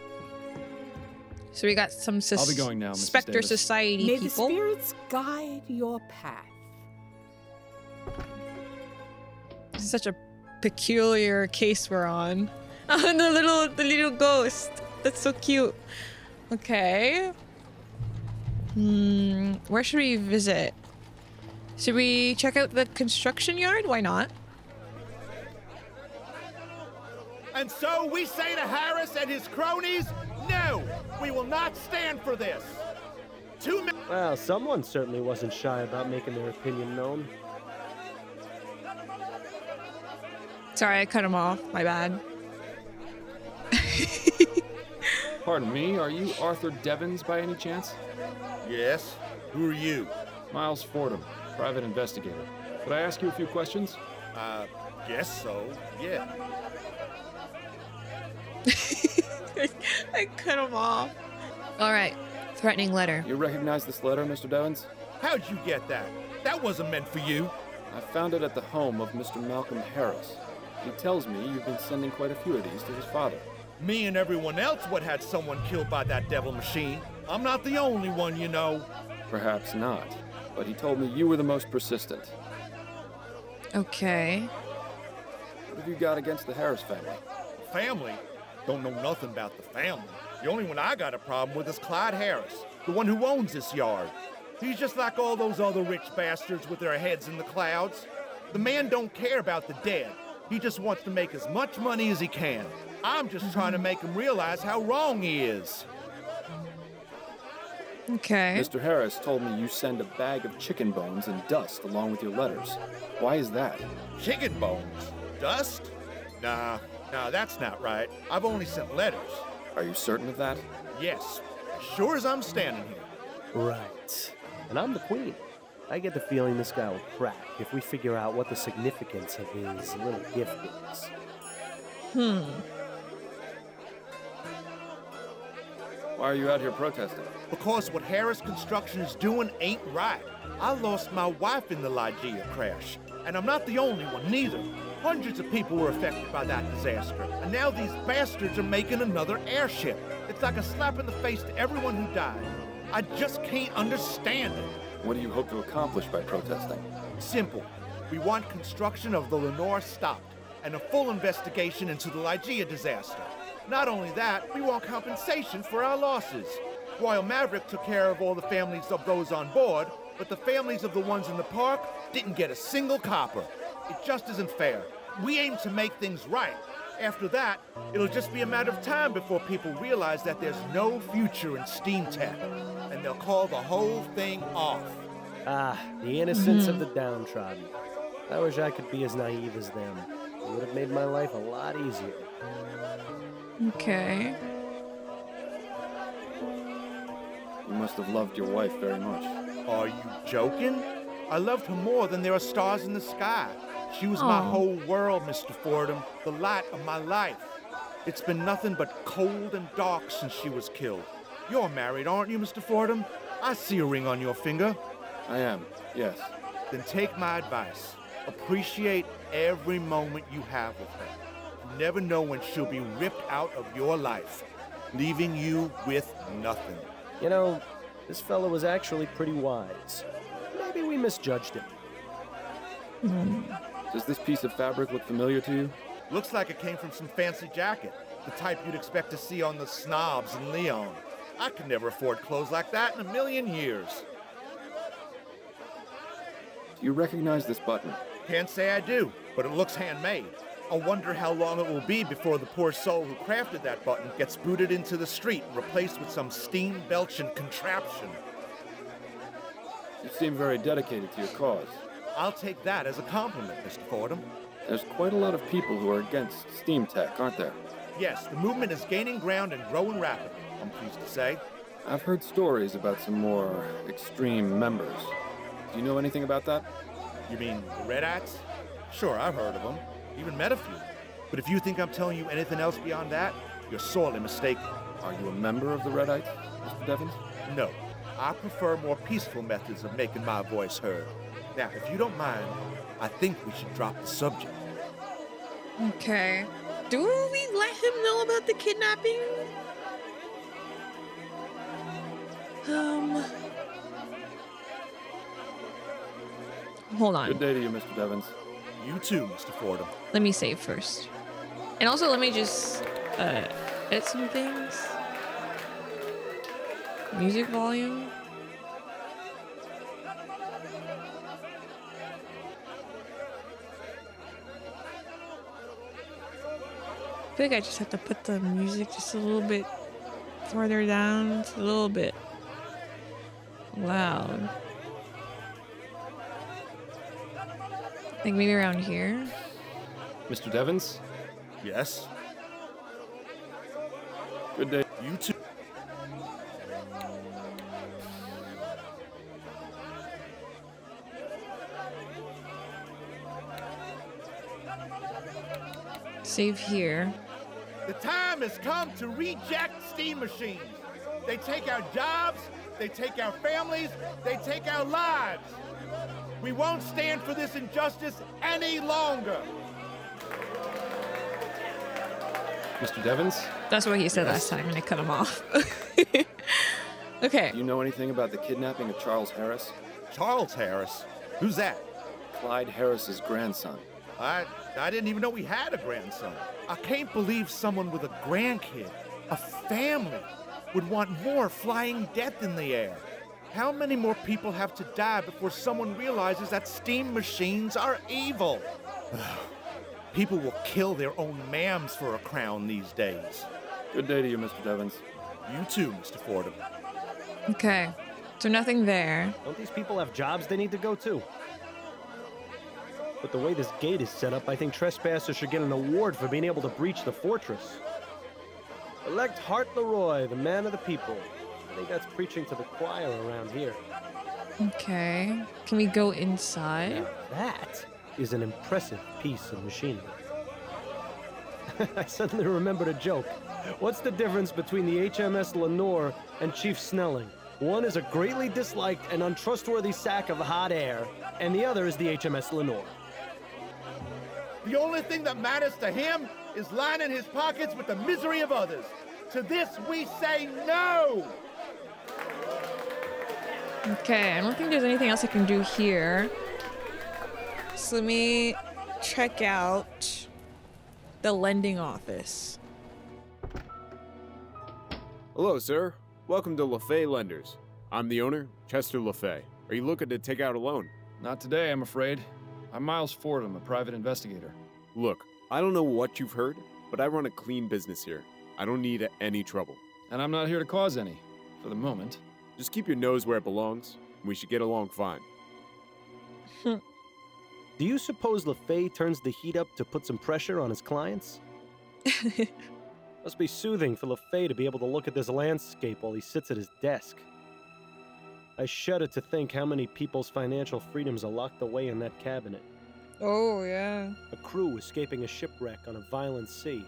So we got some I'll be going now, Mrs. Spectre Davis. Society May people. the spirits guide your path. This is such a peculiar case we're on. the little ghost. That's so cute. Okay. Where should we visit? Should we check out the construction yard? Why not? And so we say to Harris and his cronies, no, we will not stand for this. Well, someone certainly wasn't shy about making their opinion known. Sorry, I cut him off. My bad. Pardon me, are you Arthur Devons by any chance? Yes. Who are you? Miles Fordham, private investigator. Could I ask you a few questions? Guess so, yeah. I cut him off. All right. threatening letter. You recognize this letter, Mr. Devins? How'd you get that? That wasn't meant for you. I found it at the home of Mr. Malcolm Harris. He tells me you've been sending quite a few of these to his father. Me and everyone else would had someone killed by that devil machine. I'm not the only one, you know. Perhaps not, but he told me you were the most persistent. Okay. What have you got against the Harris family? Family? Don't know nothing about the family. The only one I got a problem with is Clyde Harris, the one who owns this yard. He's just like all those other rich bastards with their heads in the clouds. The man don't care about the dead. He just wants to make as much money as he can. I'm just trying to make him realize how wrong he is. Okay. Mr. Harris told me you send a bag of chicken bones and dust along with your letters. Why is that? Chicken bones? Dust? Nah, that's not right. I've only sent letters. Are you certain of that? Yes, as sure as I'm standing here. Right. And I'm the queen. I get the feeling this guy will crack if we figure out what the significance of his little gift is. Why are you out here protesting? Because what Harris Construction is doing ain't right. I lost my wife in the Lygia crash, and I'm not the only one, neither. Hundreds of people were affected by that disaster, and now these bastards are making another airship. It's like a slap in the face to everyone who died. I just can't understand it. What do you hope to accomplish by protesting? Simple. We want construction of the Lenore stopped, and a full investigation into the Lygia disaster. Not only that, we want compensation for our losses. Royal Maverick took care of all the families of those on board, but the families of the ones in the park didn't get a single copper. It just isn't fair. We aim to make things right. After that, it'll just be a matter of time before people realize that there's no future in steam tech, and they'll call the whole thing off. Ah, the innocence of the downtrodden. I wish I could be as naive as them. It would have made my life a lot easier. Okay. You must have loved your wife very much. Are you joking? I loved her more than there are stars in the sky. She was my whole world, Mr. Fordham, the light of my life. It's been nothing but cold and dark since she was killed. You're married, aren't you, Mr. Fordham? I see a ring on your finger. I am, yes. Then take my advice. Appreciate every moment you have with her. You never know when she'll be ripped out of your life, leaving you with nothing. You know, this fellow was actually pretty wise. Maybe we misjudged him. Does this piece of fabric look familiar to you? Looks like it came from some fancy jacket, the type you'd expect to see on the snobs in Leon. I could never afford clothes like that in a million years. Do you recognize this button? Can't say I do, but it looks handmade. I wonder how long it will be before the poor soul who crafted that button gets booted into the street and replaced with some steam-belching contraption. You seem very dedicated to your cause. I'll take that as a compliment, Mr. Fordham. There's quite a lot of people who are against steam tech, aren't there? Yes, the movement is gaining ground and growing rapidly, I'm pleased to say. I've heard stories about some more extreme members. Do you know anything about that? You mean the Redites? Sure, I've heard of them. Even met a few. But if you think I'm telling you anything else beyond that, you're sorely mistaken. Are you a member of the Redites, Mr. Devins? No. I prefer more peaceful methods of making my voice heard. Now, if you don't mind, I think we should drop the subject. Okay. Do we let him know about the kidnapping? Hold on. Good day to you, Mr. Devins. You too, Mr. Fordham. Let me save first. And also, let me just edit some things. Music volume. I feel like I just have to put the music just a little bit farther down. It's a little bit loud. I think maybe around here. Mr. Devins? Yes? Good day. You too. Save here. The time has come to reject steam machines. They take our jobs, they take our families, they take our lives. We won't stand for this injustice any longer. Mr. Devens? That's what he said last time, and I cut him off. Okay. Do you know anything about the kidnapping of Charles Harris? Charles Harris? Who's that? Clyde Harris's grandson. I didn't even know we had a grandson. I can't believe someone with a grandkid, a family, would want more flying death in the air. How many more people have to die before someone realizes that steam machines are evil? People will kill their own mams for a crown these days. Good day to you, Mr. Devens. You too, Mr. Fordham. Okay. So nothing there. Don't these people have jobs they need to go to? But the way this gate is set up, I think trespassers should get an award for being able to breach the fortress. Elect Hart Leroy, the man of the people. I think that's preaching to the choir around here. Okay. Can we go inside? Now that is an impressive piece of machinery. I suddenly remembered a joke. What's the difference between the HMS Lenore and Chief Snelling? One is a greatly disliked and untrustworthy sack of hot air, and the other is the HMS Lenore. The only thing that matters to him is lining his pockets with the misery of others. To this we say no! Okay, I don't think there's anything else I can do here. So let me check out the lending office. Hello, sir. Welcome to LaFay Lenders. I'm the owner, Chester LaFay. Are you looking to take out a loan? Not today, I'm afraid. I'm Miles Fordham, a private investigator. Look, I don't know what you've heard, but I run a clean business here. I don't need any trouble. And I'm not here to cause any, for the moment. Just keep your nose where it belongs, and we should get along fine. Do you suppose LaFay turns the heat up to put some pressure on his clients? Must be soothing for LaFay to be able to look at this landscape while he sits at his desk. I shudder to think how many people's financial freedoms are locked away in that cabinet. Oh, yeah. A crew escaping a shipwreck on a violent sea.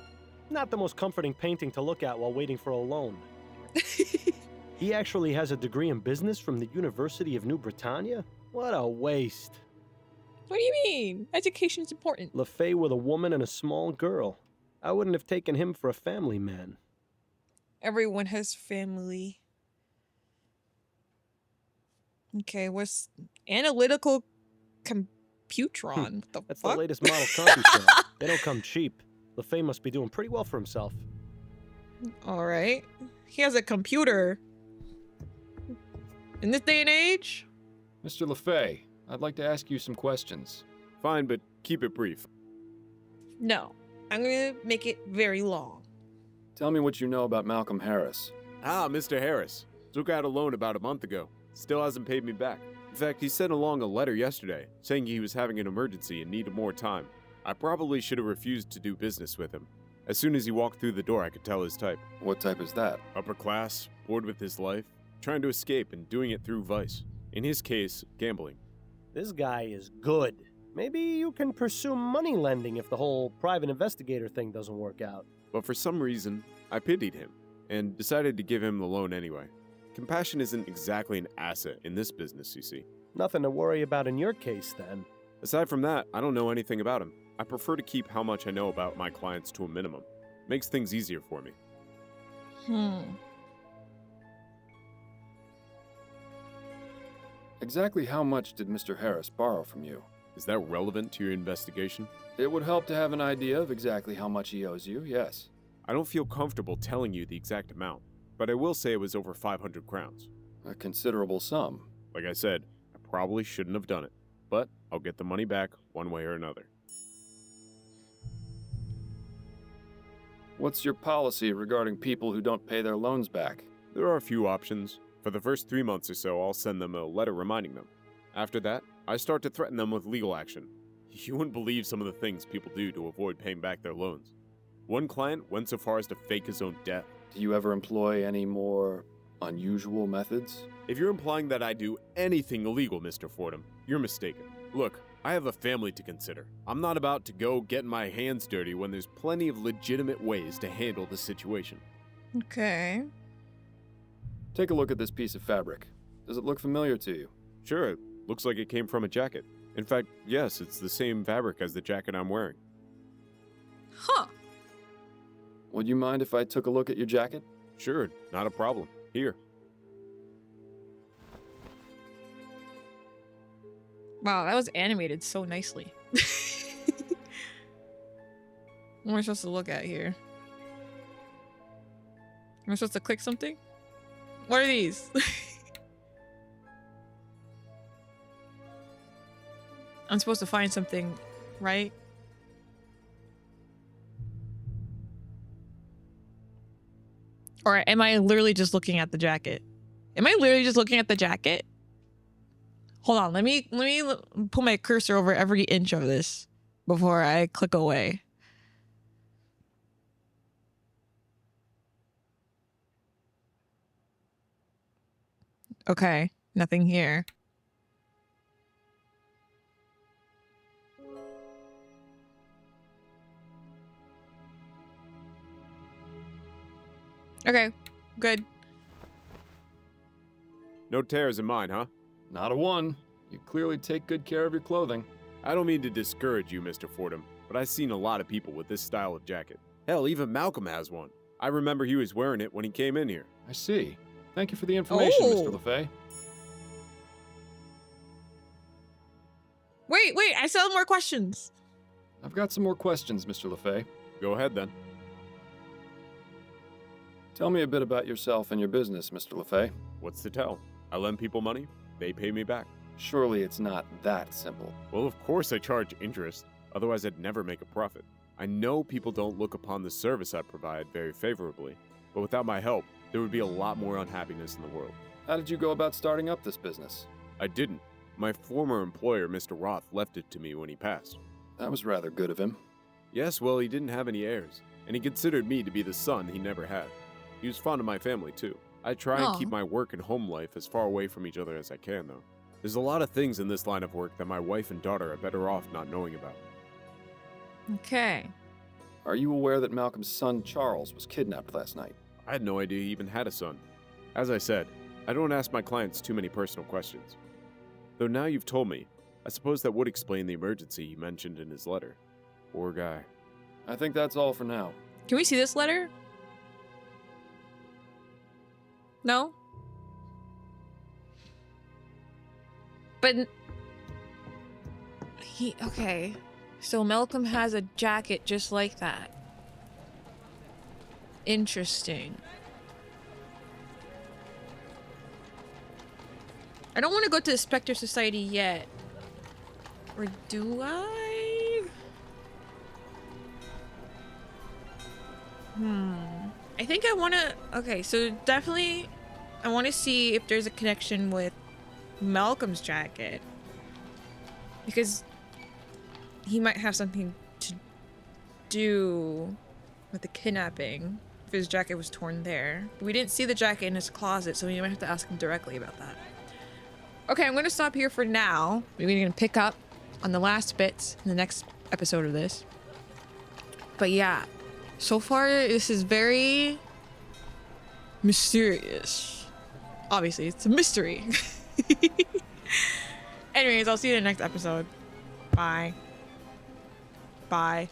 Not the most comforting painting to look at while waiting for a loan. He actually has a degree in business from the University of New Britannia? What a waste. What do you mean? Education's important. LaFay with a woman and a small girl. I wouldn't have taken him for a family man. Everyone has family. Okay, what's analytical computron? What the That's fuck? the latest model CompuServe. They don't come cheap. LaFay must be doing pretty well for himself. All right. He has a computer. In this day and age? Mr. LaFay, I'd like to ask you some questions. Fine, but keep it brief. No. I'm gonna make it very long. Tell me what you know about Malcolm Harris. Ah, Mr. Harris. Took out a loan about a month ago. Still hasn't paid me back. In fact, he sent along a letter yesterday saying he was having an emergency and needed more time. I probably should have refused to do business with him. As soon as he walked through the door, I could tell his type. What type is that? Upper class, bored with his life, trying to escape and doing it through vice. In his case, gambling. This guy is good. Maybe you can pursue money lending if the whole private investigator thing doesn't work out. But for some reason, I pitied him and decided to give him the loan anyway. Compassion isn't exactly an asset in this business, you see. Nothing to worry about in your case, then. Aside from that, I don't know anything about him. I prefer to keep how much I know about my clients to a minimum. Makes things easier for me. Exactly how much did Mr. Harris borrow from you? Is that relevant to your investigation? It would help to have an idea of exactly how much he owes you, yes. I don't feel comfortable telling you the exact amount, but I will say it was over 500 crowns. A considerable sum. Like I said, I probably shouldn't have done it, but I'll get the money back one way or another. What's your policy regarding people who don't pay their loans back? There are a few options. For the first 3 months or so, I'll send them a letter reminding them. After that, I start to threaten them with legal action. You wouldn't believe some of the things people do to avoid paying back their loans. One client went so far as to fake his own death. Do you ever employ any more unusual methods? If you're implying that I do anything illegal, Mr. Fordham, you're mistaken. Look, I have a family to consider. I'm not about to go getting my hands dirty when there's plenty of legitimate ways to handle the situation. Okay. Take a look at this piece of fabric. Does it look familiar to you? Sure, it looks like it came from a jacket. In fact, yes, it's the same fabric as the jacket I'm wearing. Huh. Would you mind if I took a look at your jacket? Sure, not a problem. Here. Wow, that was animated so nicely. What am I supposed to look at here? Am I supposed to click something? What are these? I'm supposed to find something, right? Or am I literally just looking at the jacket? Am I literally just looking at the jacket? Hold on, let me put my cursor over every inch of this before I click away. Okay, nothing here. Okay, good. No tears in mine, huh? Not a one. You clearly take good care of your clothing. I don't mean to discourage you, Mr. Fordham, but I've seen a lot of people with this style of jacket. Hell, even Malcolm has one. I remember he was wearing it when he came in here. I see. Thank you for the information, Mr. LeFay. Wait, I still have more questions. I've got some more questions, Mr. LeFay. Go ahead, then. Tell me a bit about yourself and your business, Mr. LeFay. What's to tell? I lend people money, they pay me back. Surely it's not that simple. Well, of course I charge interest, otherwise I'd never make a profit. I know people don't look upon the service I provide very favorably, but without my help, there would be a lot more unhappiness in the world. How did you go about starting up this business? I didn't. My former employer, Mr. Roth, left it to me when he passed. That was rather good of him. Yes, well, he didn't have any heirs, and he considered me to be the son he never had. He was fond of my family, too. I try and keep my work and home life as far away from each other as I can, though. There's a lot of things in this line of work that my wife and daughter are better off not knowing about. Okay. Are you aware that Malcolm's son, Charles, was kidnapped last night? I had no idea he even had a son. As I said, I don't ask my clients too many personal questions. Though now you've told me, I suppose that would explain the emergency he mentioned in his letter. Poor guy. I think that's all for now. Can we see this letter? No? But okay. So Malcolm has a jacket just like that. Interesting. I don't want to go to the Spectre Society yet. Or do I? I think I want to... Okay, so definitely I want to see if there's a connection with Malcolm's jacket. Because he might have something to do with the kidnapping if his jacket was torn there. But we didn't see the jacket in his closet, so we might have to ask him directly about that. Okay, I'm going to stop here for now. We're going to pick up on the last bits in the next episode of this. But yeah, so far this is very mysterious. Obviously, it's a mystery. Anyways, I'll see you in the next episode. Bye. Bye.